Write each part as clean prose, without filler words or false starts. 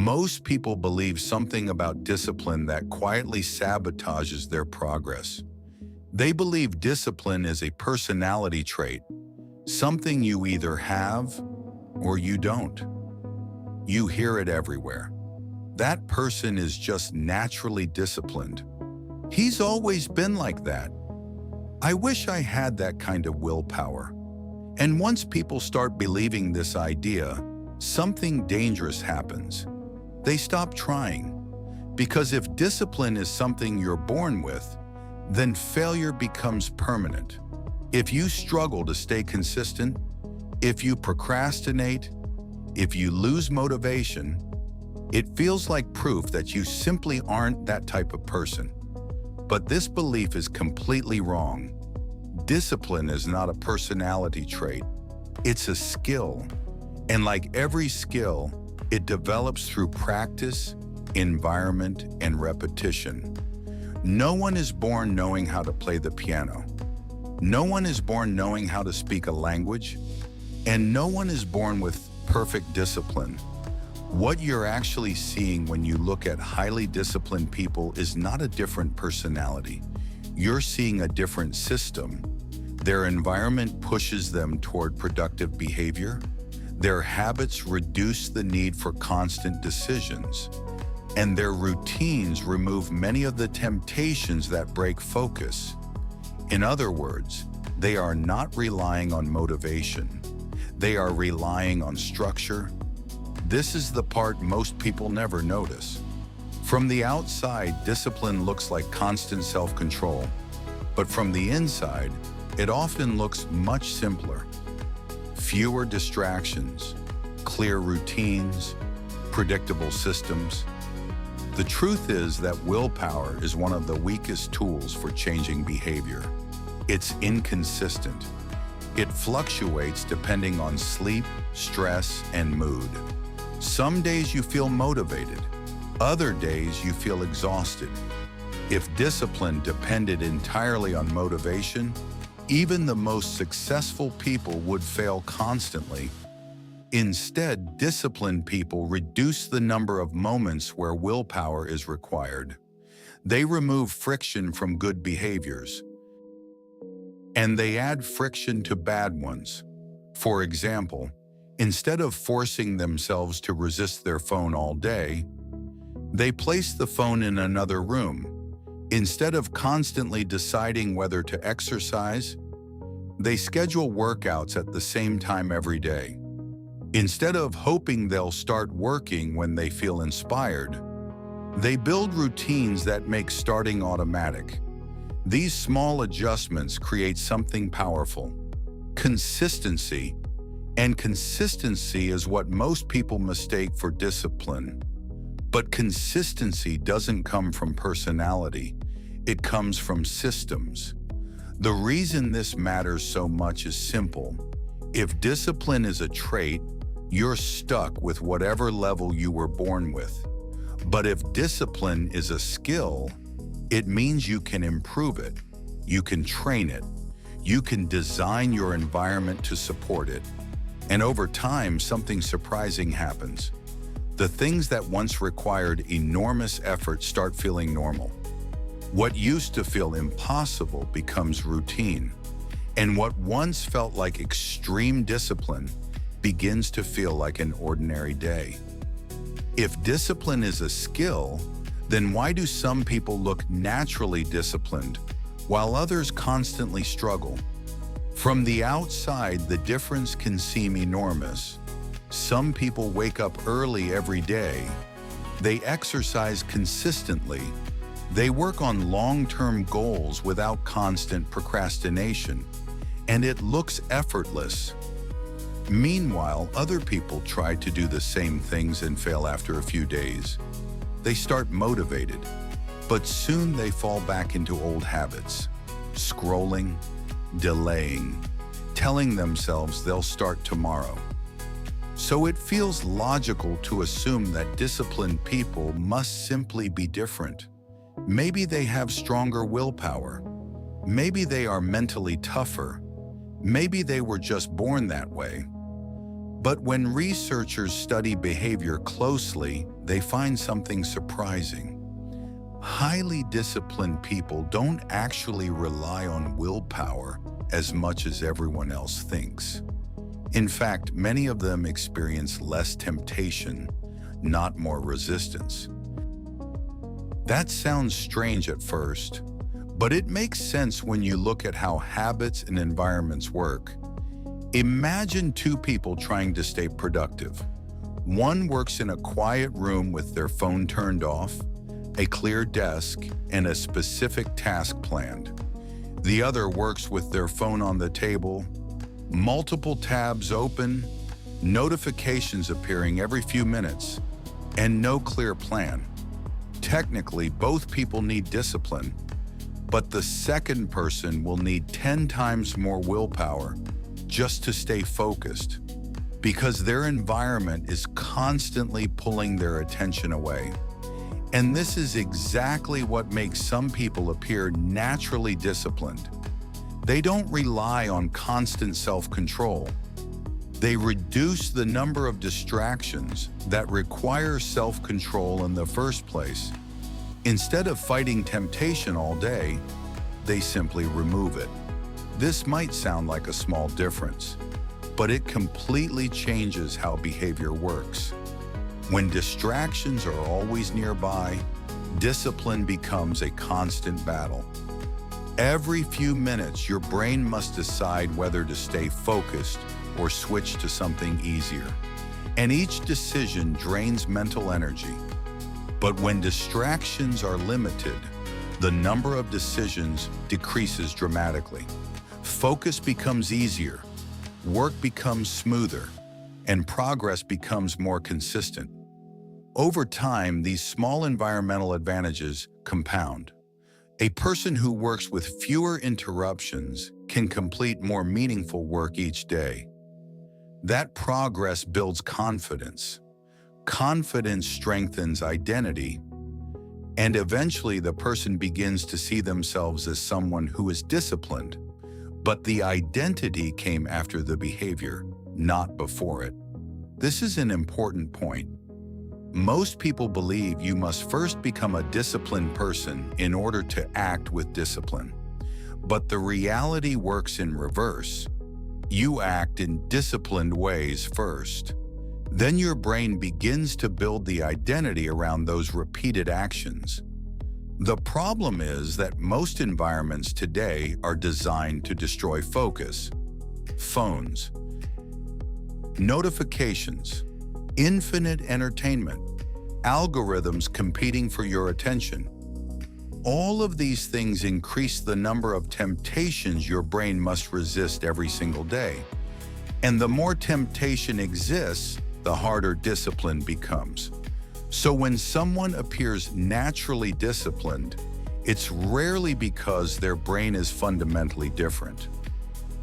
Most people believe something about discipline that quietly sabotages their progress. They believe discipline is a personality trait, something you either have or you don't. You hear it everywhere. That person is just naturally disciplined. He's always been like that. I wish I had that kind of willpower. And once people start believing this idea, something dangerous happens. They stop trying. Because if discipline is something you're born with, then failure becomes permanent. If you struggle to stay consistent, if you procrastinate, if you lose motivation, it feels like proof that you simply aren't that type of person. But this belief is completely wrong. Discipline is not a personality trait. It's a skill. And like every skill, it develops through practice, environment, and repetition. No one is born knowing how to play the piano. No one is born knowing how to speak a language. And no one is born with perfect discipline. What you're actually seeing when you look at highly disciplined people is not a different personality. You're seeing a different system. Their environment pushes them toward productive behavior. Their habits reduce the need for constant decisions. And their routines remove many of the temptations that break focus. In other words, they are not relying on motivation. They are relying on structure. This is the part most people never notice. From the outside, discipline looks like constant self-control. But from the inside, it often looks much simpler. Fewer distractions, clear routines, predictable systems. The truth is that willpower is one of the weakest tools for changing behavior. It's inconsistent. It fluctuates depending on sleep, stress, and mood. Some days you feel motivated. Other days you feel exhausted. If discipline depended entirely on motivation, even the most successful people would fail constantly. Instead, disciplined people reduce the number of moments where willpower is required. They remove friction from good behaviors, and they add friction to bad ones. For example, instead of forcing themselves to resist their phone all day, they place the phone in another room. Instead of constantly deciding whether to exercise, they schedule workouts at the same time every day. Instead of hoping they'll start working when they feel inspired, they build routines that make starting automatic. These small adjustments create something powerful: consistency. And consistency is what most people mistake for discipline. But consistency doesn't come from personality. It comes from systems. The reason this matters so much is simple. If discipline is a trait, you're stuck with whatever level you were born with. But if discipline is a skill, it means you can improve it. You can train it. You can design your environment to support it. And over time, something surprising happens. The things that once required enormous effort start feeling normal. What used to feel impossible becomes routine. And what once felt like extreme discipline begins to feel like an ordinary day. If discipline is a skill, then why do some people look naturally disciplined while others constantly struggle? From the outside, the difference can seem enormous. Some people wake up early every day. They exercise consistently. They work on long-term goals without constant procrastination, and it looks effortless. Meanwhile, other people try to do the same things and fail after a few days. They start motivated, but soon they fall back into old habits, scrolling, delaying, telling themselves they'll start tomorrow. So it feels logical to assume that disciplined people must simply be different. Maybe they have stronger willpower. Maybe they are mentally tougher. Maybe they were just born that way. But when researchers study behavior closely, they find something surprising. Highly disciplined people don't actually rely on willpower as much as everyone else thinks. In fact, many of them experience less temptation, not more resistance. That sounds strange at first, but it makes sense when you look at how habits and environments work. Imagine two people trying to stay productive. One works in a quiet room with their phone turned off, a clear desk, and a specific task planned. The other works with their phone on the table, multiple tabs open, notifications appearing every few minutes, and no clear plan. Technically, both people need discipline, but the second person will need 10 times more willpower just to stay focused, because their environment is constantly pulling their attention away. And this is exactly what makes some people appear naturally disciplined. They don't rely on constant self-control. They reduce the number of distractions that require self-control in the first place. Instead of fighting temptation all day, they simply remove it. This might sound like a small difference, but it completely changes how behavior works. When distractions are always nearby, discipline becomes a constant battle. Every few minutes, your brain must decide whether to stay focused or switch to something easier. And each decision drains mental energy. But when distractions are limited, the number of decisions decreases dramatically. Focus becomes easier, work becomes smoother, and progress becomes more consistent. Over time, these small environmental advantages compound. A person who works with fewer interruptions can complete more meaningful work each day. That progress builds confidence. Confidence strengthens identity, and eventually the person begins to see themselves as someone who is disciplined. But the identity came after the behavior, not before it. This is an important point. Most people believe you must first become a disciplined person in order to act with discipline. But the reality works in reverse. You act in disciplined ways first. Then your brain begins to build the identity around those repeated actions. The problem is that most environments today are designed to destroy focus. Phones, notifications, infinite entertainment, algorithms competing for your attention. All of these things increase the number of temptations your brain must resist every single day. And the more temptation exists, the harder discipline becomes. So when someone appears naturally disciplined, it's rarely because their brain is fundamentally different.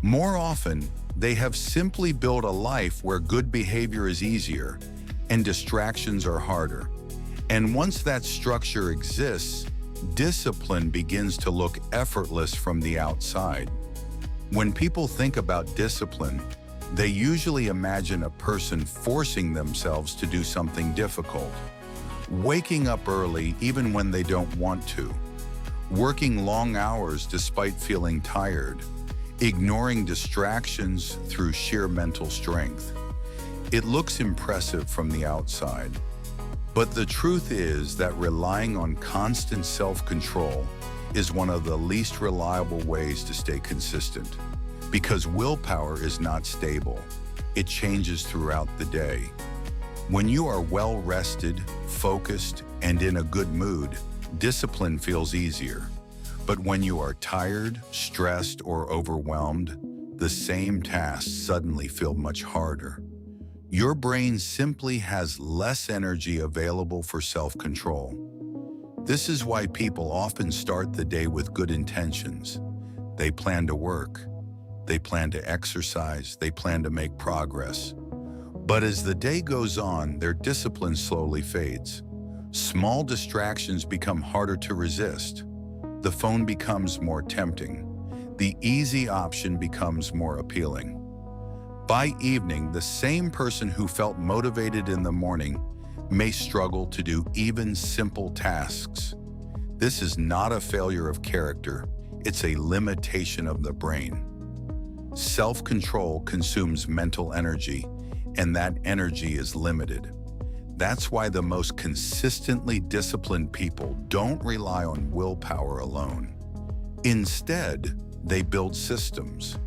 More often, they have simply built a life where good behavior is easier and distractions are harder. And once that structure exists, discipline begins to look effortless from the outside. When people think about discipline, they usually imagine a person forcing themselves to do something difficult. Waking up early even when they don't want to. Working long hours despite feeling tired. Ignoring distractions through sheer mental strength. It looks impressive from the outside. But the truth is that relying on constant self-control is one of the least reliable ways to stay consistent. Because willpower is not stable. It changes throughout the day. When you are well-rested, focused, and in a good mood, discipline feels easier. But when you are tired, stressed, or overwhelmed, the same tasks suddenly feel much harder. Your brain simply has less energy available for self-control. This is why people often start the day with good intentions. They plan to work. They plan to exercise. They plan to make progress. But as the day goes on, their discipline slowly fades. Small distractions become harder to resist. The phone becomes more tempting. The easy option becomes more appealing. By evening, the same person who felt motivated in the morning may struggle to do even simple tasks. This is not a failure of character, it's a limitation of the brain. Self-control consumes mental energy, and that energy is limited. That's why the most consistently disciplined people don't rely on willpower alone. Instead, they build systems.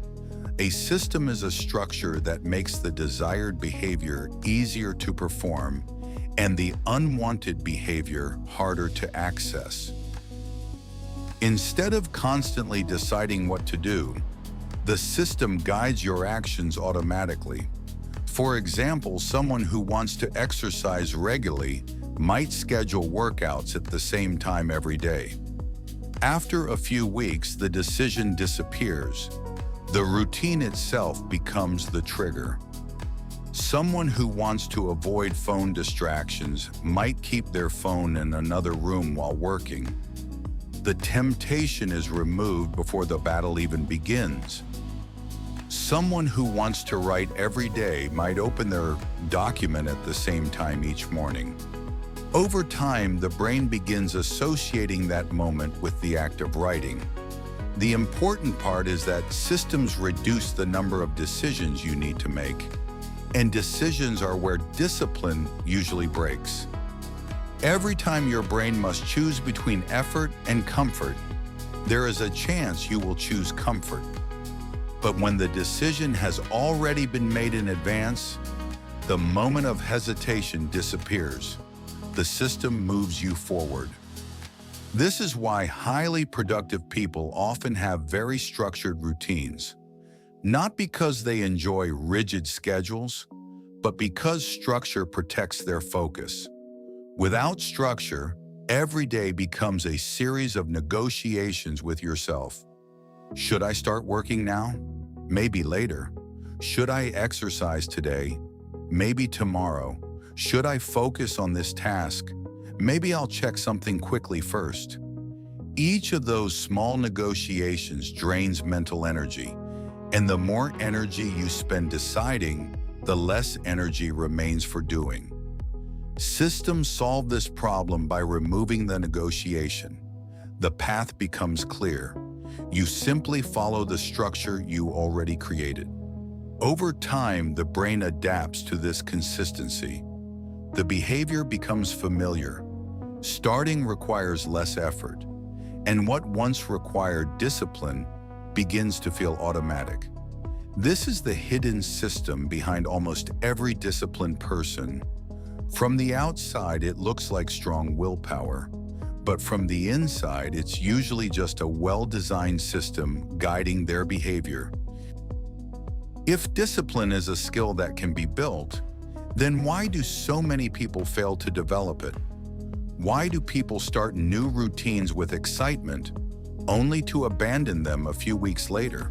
A system is a structure that makes the desired behavior easier to perform and the unwanted behavior harder to access. Instead of constantly deciding what to do, the system guides your actions automatically. For example, someone who wants to exercise regularly might schedule workouts at the same time every day. After a few weeks, the decision disappears. The routine itself becomes the trigger. Someone who wants to avoid phone distractions might keep their phone in another room while working. The temptation is removed before the battle even begins. Someone who wants to write every day might open their document at the same time each morning. Over time, the brain begins associating that moment with the act of writing. The important part is that systems reduce the number of decisions you need to make, and decisions are where discipline usually breaks. Every time your brain must choose between effort and comfort, there is a chance you will choose comfort. But when the decision has already been made in advance, the moment of hesitation disappears. The system moves you forward. This is why highly productive people often have very structured routines, not because they enjoy rigid schedules, but because structure protects their focus. Without structure, every day becomes a series of negotiations with yourself. Should I start working now? Maybe later. Should I exercise today? Maybe tomorrow. Should I focus on this task? Maybe I'll check something quickly first. Each of those small negotiations drains mental energy, and the more energy you spend deciding, the less energy remains for doing. Systems solve this problem by removing the negotiation. The path becomes clear. You simply follow the structure you already created. Over time, the brain adapts to this consistency. The behavior becomes familiar. Starting requires less effort, and what once required discipline begins to feel automatic. This is the hidden system behind almost every disciplined person. From the outside, it looks like strong willpower, but from the inside, it's usually just a well-designed system guiding their behavior. If discipline is a skill that can be built, then why do so many people fail to develop it? Why do people start new routines with excitement, only to abandon them a few weeks later?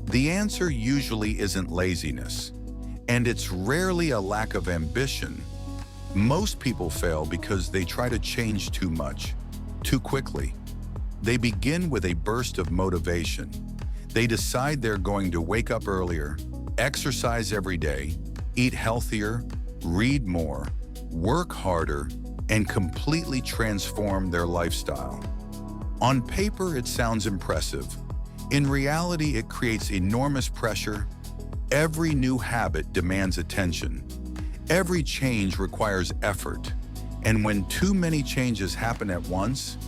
The answer usually isn't laziness, and it's rarely a lack of ambition. Most people fail because they try to change too much, too quickly. They begin with a burst of motivation. They decide they're going to wake up earlier, exercise every day, eat healthier, read more, work harder, and completely transform their lifestyle. On paper, it sounds impressive. In reality, it creates enormous pressure. Every new habit demands attention. Every change requires effort. And when too many changes happen at once,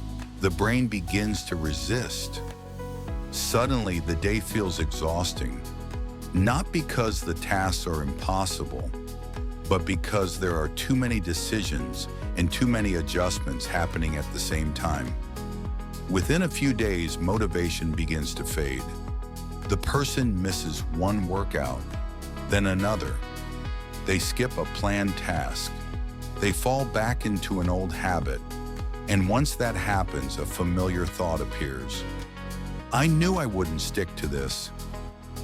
the brain begins to resist. Suddenly, the day feels exhausting, not because the tasks are impossible, but because there are too many decisions and too many adjustments happening at the same time. Within a few days, motivation begins to fade. The person misses one workout, then another. They skip a planned task. They fall back into an old habit. And once that happens, a familiar thought appears. I knew I wouldn't stick to this.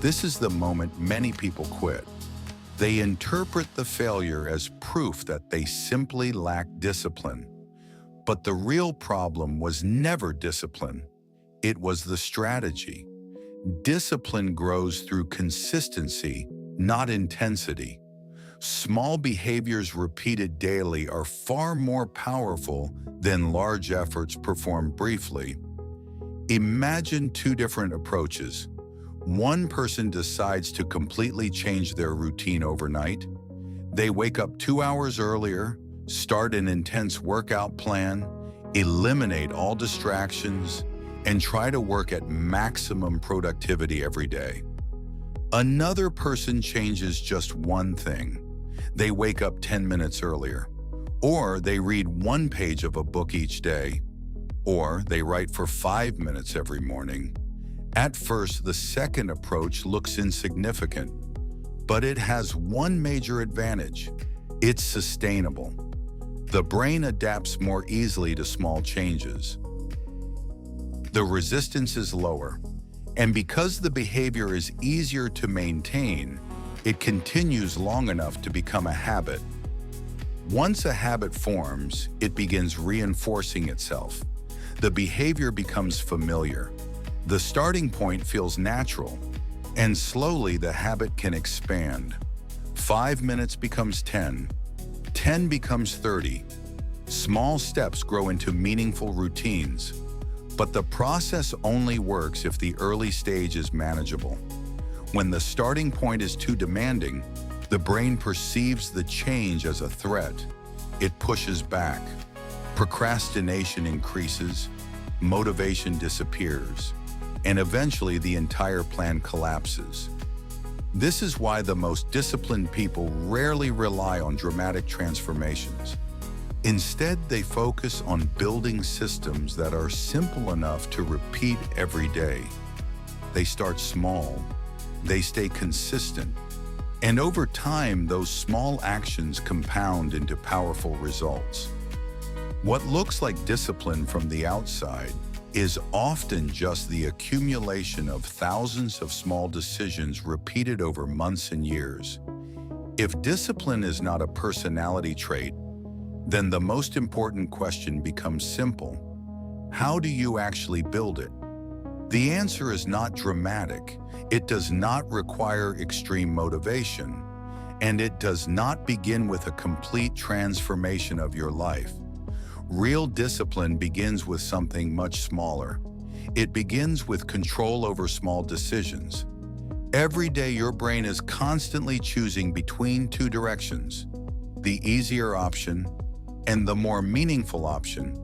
This is the moment many people quit. They interpret the failure as proof that they simply lack discipline. But the real problem was never discipline. It was the strategy. Discipline grows through consistency, not intensity. Small behaviors repeated daily are far more powerful than large efforts performed briefly. Imagine two different approaches. One person decides to completely change their routine overnight. They wake up 2 hours earlier, start an intense workout plan, eliminate all distractions, and try to work at maximum productivity every day. Another person changes just one thing. They wake up 10 minutes earlier, or they read one page of a book each day, or they write for 5 minutes every morning. At first, the second approach looks insignificant, but it has one major advantage. It's sustainable. The brain adapts more easily to small changes. The resistance is lower, and because the behavior is easier to maintain, it continues long enough to become a habit. Once a habit forms, it begins reinforcing itself. The behavior becomes familiar. The starting point feels natural, and slowly the habit can expand. 5 minutes becomes 10, 10 becomes 30. Small steps grow into meaningful routines, but the process only works if the early stage is manageable. When the starting point is too demanding, the brain perceives the change as a threat. It pushes back. Procrastination increases, motivation disappears, and eventually the entire plan collapses. This is why the most disciplined people rarely rely on dramatic transformations. Instead, they focus on building systems that are simple enough to repeat every day. They start small, they stay consistent, and over time, those small actions compound into powerful results. What looks like discipline from the outside is often just the accumulation of thousands of small decisions repeated over months and years. If discipline is not a personality trait, then the most important question becomes simple. How do you actually build it? The answer is not dramatic. It does not require extreme motivation, and it does not begin with a complete transformation of your life. Real discipline begins with something much smaller. It begins with control over small decisions. Every day, your brain is constantly choosing between two directions: the easier option and the more meaningful option.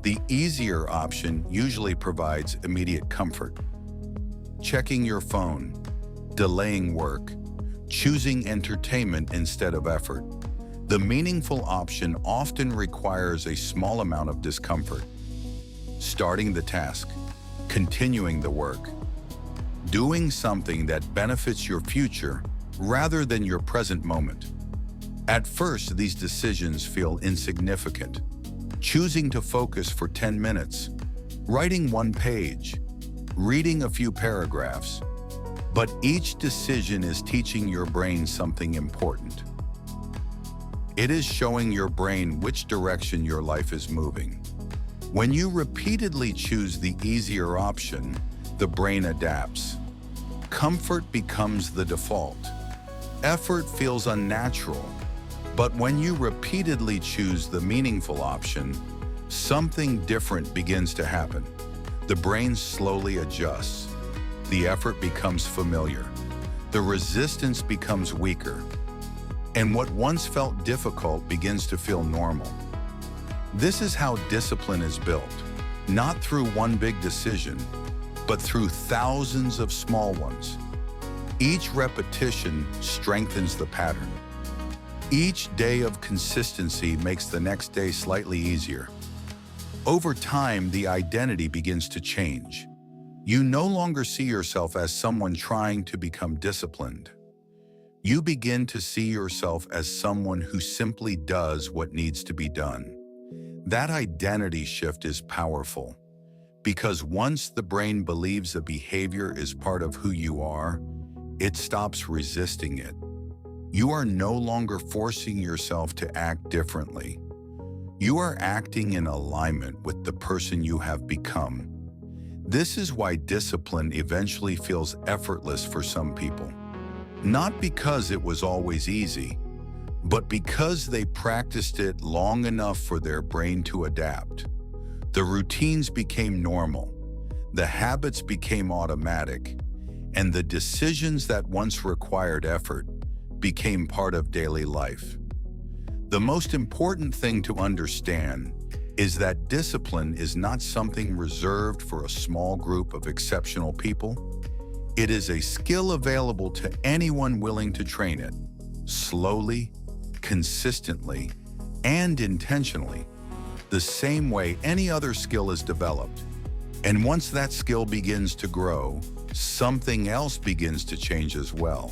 The easier option usually provides immediate comfort. Checking your phone, delaying work, choosing entertainment instead of effort. The meaningful option often requires a small amount of discomfort. Starting the task, continuing the work, doing something that benefits your future rather than your present moment. At first, these decisions feel insignificant. Choosing to focus for 10 minutes, writing one page, reading a few paragraphs. But each decision is teaching your brain something important. It is showing your brain which direction your life is moving. When you repeatedly choose the easier option, the brain adapts. Comfort becomes the default. Effort feels unnatural. But when you repeatedly choose the meaningful option, something different begins to happen. The brain slowly adjusts. The effort becomes familiar. The resistance becomes weaker. And what once felt difficult begins to feel normal. This is how discipline is built, not through one big decision, but through thousands of small ones. Each repetition strengthens the pattern. Each day of consistency makes the next day slightly easier. Over time, the identity begins to change. You no longer see yourself as someone trying to become disciplined. You begin to see yourself as someone who simply does what needs to be done. That identity shift is powerful, because once the brain believes a behavior is part of who you are, it stops resisting it. You are no longer forcing yourself to act differently. You are acting in alignment with the person you have become. This is why discipline eventually feels effortless for some people. not because it was always easy, but because they practiced it long enough for their brain to adapt. The routines became normal, the habits became automatic, and the decisions that once required effort became part of daily life. The most important thing to understand is that discipline is not something reserved for a small group of exceptional people. It is a skill available to anyone willing to train it, slowly, consistently, and intentionally, the same way any other skill is developed. And once that skill begins to grow, something else begins to change as well.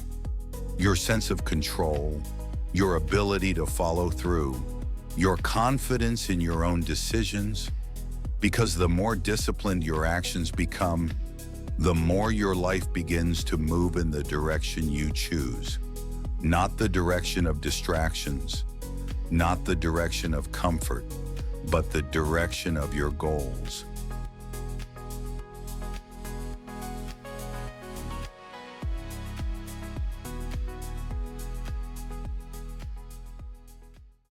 Your sense of control, your ability to follow through, your confidence in your own decisions, because the more disciplined your actions become, the more your life begins to move in the direction you choose. Not the direction of distractions, not the direction of comfort, but the direction of your goals.